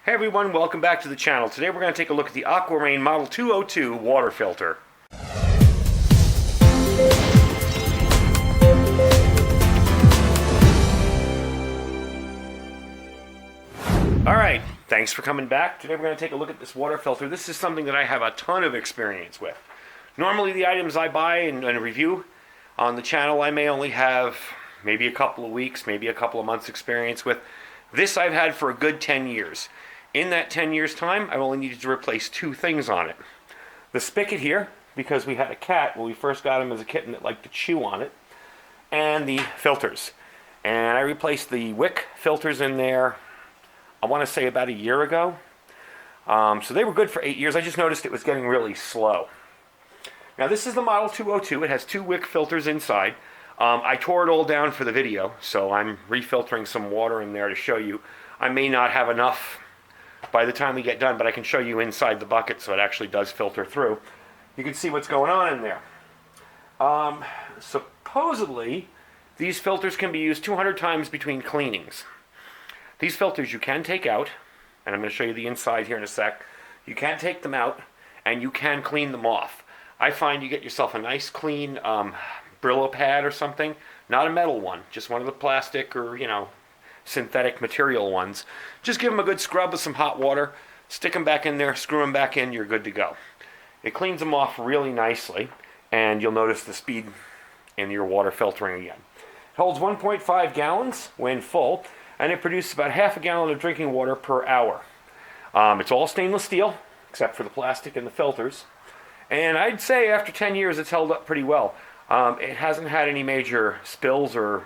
Hey everyone, welcome back to the channel. Today we're going to take a look at the Aqua Model 202 water filter. Alright, thanks for coming back. Today we're going to take a look at this water filter. This is something that I have a ton of experience with. Normally the items I buy and review on the channel I may only have maybe a couple of weeks, maybe a couple of months experience with. This I've had for a good 10 years. In that 10 years time, I've only needed to replace two things on it. The spigot here, because we had a cat when we first got him as a kitten that liked to chew on it, and the filters. And I replaced the wick filters in there, I want to say about a year ago. So they were good for 8 years. I just noticed it was getting really slow. Now this is the Model 202. It has two wick filters inside. I tore it all down for the video, so I'm refiltering some water in there to show you. I may not have enough by the time we get done, but I can show you inside the bucket so it actually does filter through. You can see what's going on in there. Supposedly, these filters can be used 200 times between cleanings. These filters you can take out, and I'm going to show you the inside here in a sec. You can take them out, and you can clean them off. I find you get yourself a nice clean Brillo pad or something, not a metal one, just one of the plastic or, synthetic material ones. Just give them a good scrub with some hot water, stick them back in there, screw them back in, you're good to go. It cleans them off really nicely, and you'll notice the speed in your water filtering again. It holds 1.5 gallons when full, and it produces about half a gallon of drinking water per hour. It's all stainless steel, except for the plastic and the filters. And I'd say after 10 years it's held up pretty well. It hasn't had any major spills or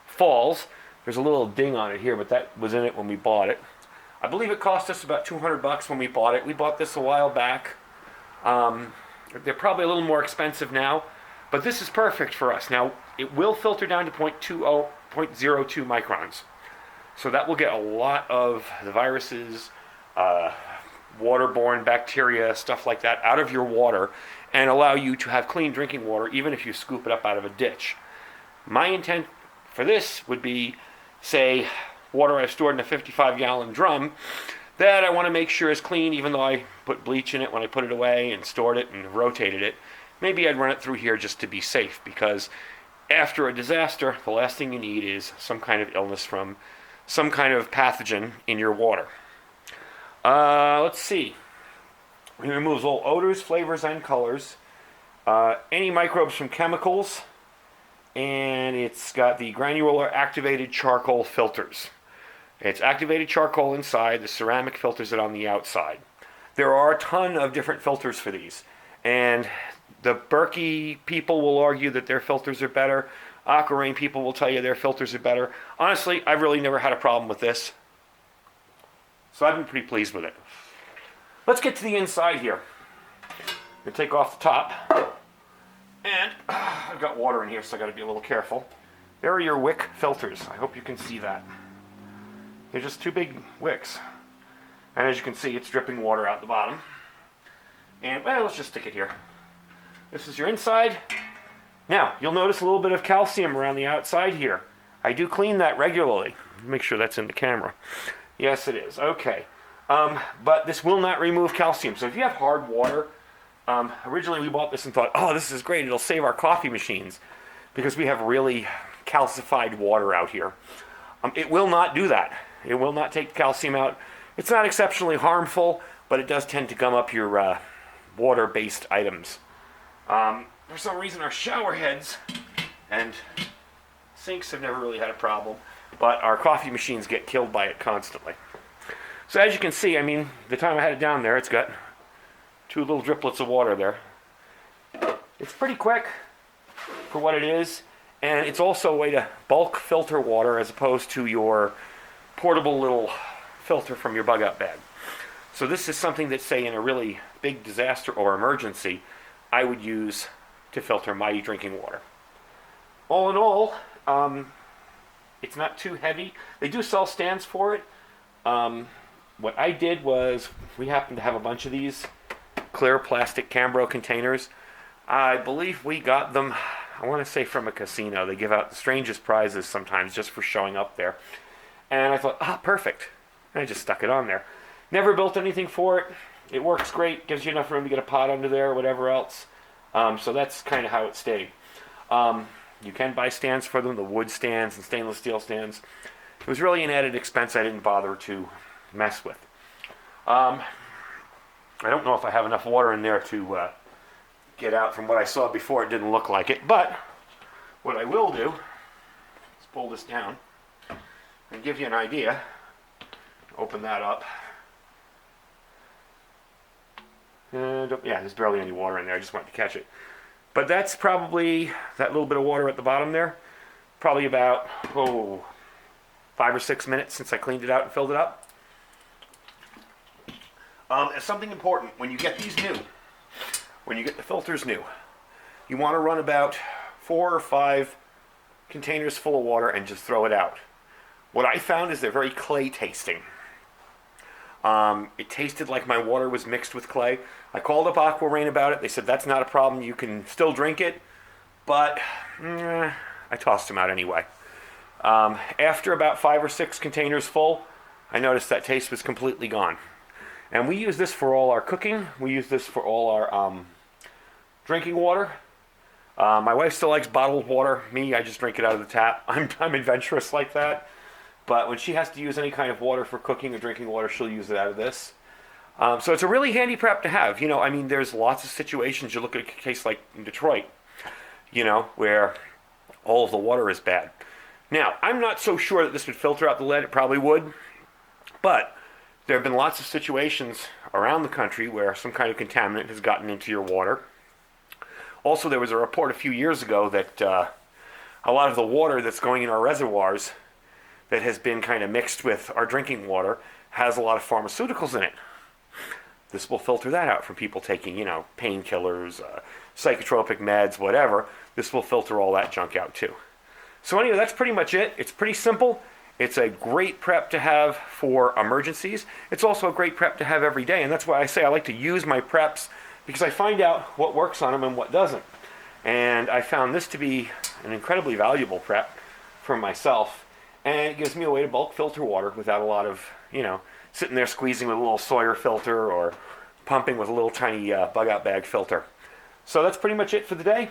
falls. There's a little ding on it here, but that was in it when we bought it. I believe it cost us about $200 when we bought it. We bought this a while back. They're probably a little more expensive now, but this is perfect for us. Now, it will filter down to 0.02 microns. So that will get a lot of the viruses, waterborne bacteria, stuff like that out of your water and allow you to have clean drinking water even if you scoop it up out of a ditch. My intent for this would be, say, water I've stored in a 55-gallon drum that I want to make sure is clean, even though I put bleach in it when I put it away and stored it and rotated it. Maybe I'd run it through here just to be safe, because after a disaster, the last thing you need is some kind of illness from some kind of pathogen in your water. Let's see. It removes all odors, flavors, and colors. Any microbes from chemicals. And it's got the granular activated charcoal filters. It's activated charcoal inside, the ceramic filters it on the outside. There are a ton of different filters for these, and the Berkey people will argue that their filters are better. Aqua people will tell you their filters are better. Honestly, I've really never had a problem with this, so I've been pretty pleased with it. Let's get to the inside here. I'm going to take off the top. And I've got water in here, so I've got to be a little careful. There are your wick filters. I hope you can see that. They're just two big wicks. And as you can see, it's dripping water out the bottom. And, well, let's just stick it here. This is your inside. Now, you'll notice a little bit of calcium around the outside here. I do clean that regularly. Make sure that's in the camera. Yes, it is. Okay. But this will not remove calcium. So if you have hard water, originally we bought this and thought, oh, this is great, it'll save our coffee machines, because we have really calcified water out here. It will not do that. It will not take calcium out. It's not exceptionally harmful, but it does tend to gum up your water-based items. For some reason our shower heads and sinks have never really had a problem, but our coffee machines get killed by it constantly. So as you can see, I mean, the time I had it down there, it's got two little driplets of water there. It's pretty quick for what it is, and it's also a way to bulk filter water as opposed to your portable little filter from your bug out bag. So this is something that, say, in a really big disaster or emergency, I would use to filter my drinking water. All in all, it's not too heavy. They do sell stands for it. What I did was, we happen to have a bunch of these clear plastic Cambro containers. I believe we got them, I want to say from a casino. They give out the strangest prizes sometimes just for showing up there. And I thought, perfect. And I just stuck it on there. Never built anything for it. It works great, gives you enough room to get a pot under there or whatever else. So that's kind of how it stayed. You can buy stands for them, the wood stands and stainless steel stands. It was really an added expense I didn't bother to mess with. I don't know if I have enough water in there to get out. From what I saw before, it didn't look like it. But what I will do is pull this down and give you an idea. Open that up. And yeah, there's barely any water in there. I just wanted to catch it. But that's probably, that little bit of water at the bottom there, probably about, 5 or 6 minutes since I cleaned it out and filled it up. It's something important when you get these new, when you get the filters new, you want to run about 4 or 5 containers full of water and just throw it out. What I found is they're very clay tasting. It tasted like my water was mixed with clay. I called up Aqua about it. They said that's not a problem. You can still drink it, but I tossed them out anyway. After about 5 or 6 containers full, I noticed that taste was completely gone. And we use this for all our cooking. We use this for all our drinking water. My wife still likes bottled water. Me, I just drink it out of the tap. I'm adventurous like that. But when she has to use any kind of water for cooking or drinking water, she'll use it out of this. So it's a really handy prep to have. You know, I mean, there's lots of situations. You look at a case like in Detroit, you know, where all of the water is bad. Now, I'm not so sure that this would filter out the lead. It probably would. But there have been lots of situations around the country where some kind of contaminant has gotten into your water. Also, there was a report a few years ago that a lot of the water that's going in our reservoirs that has been kind of mixed with our drinking water has a lot of pharmaceuticals in it. This will filter that out from people taking, you know, painkillers, psychotropic meds, whatever. This will filter all that junk out too. So anyway, that's pretty much it. It's pretty simple. It's a great prep to have for emergencies. It's also a great prep to have every day, and that's why I say I like to use my preps, because I find out what works on them and what doesn't. And I found this to be an incredibly valuable prep for myself, and it gives me a way to bulk filter water without a lot of, you know, sitting there squeezing with a little Sawyer filter or pumping with a little tiny bug-out bag filter. So that's pretty much it for the day.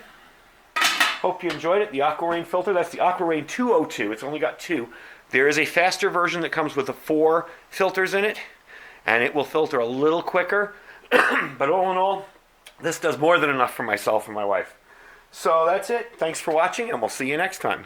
Hope you enjoyed it. The Aqua filter, that's the Aqua 202. It's only got 2. There is a faster version that comes with the 4 filters in it, and it will filter a little quicker. But all in all, this does more than enough for myself and my wife. So that's it. Thanks for watching, and we'll see you next time.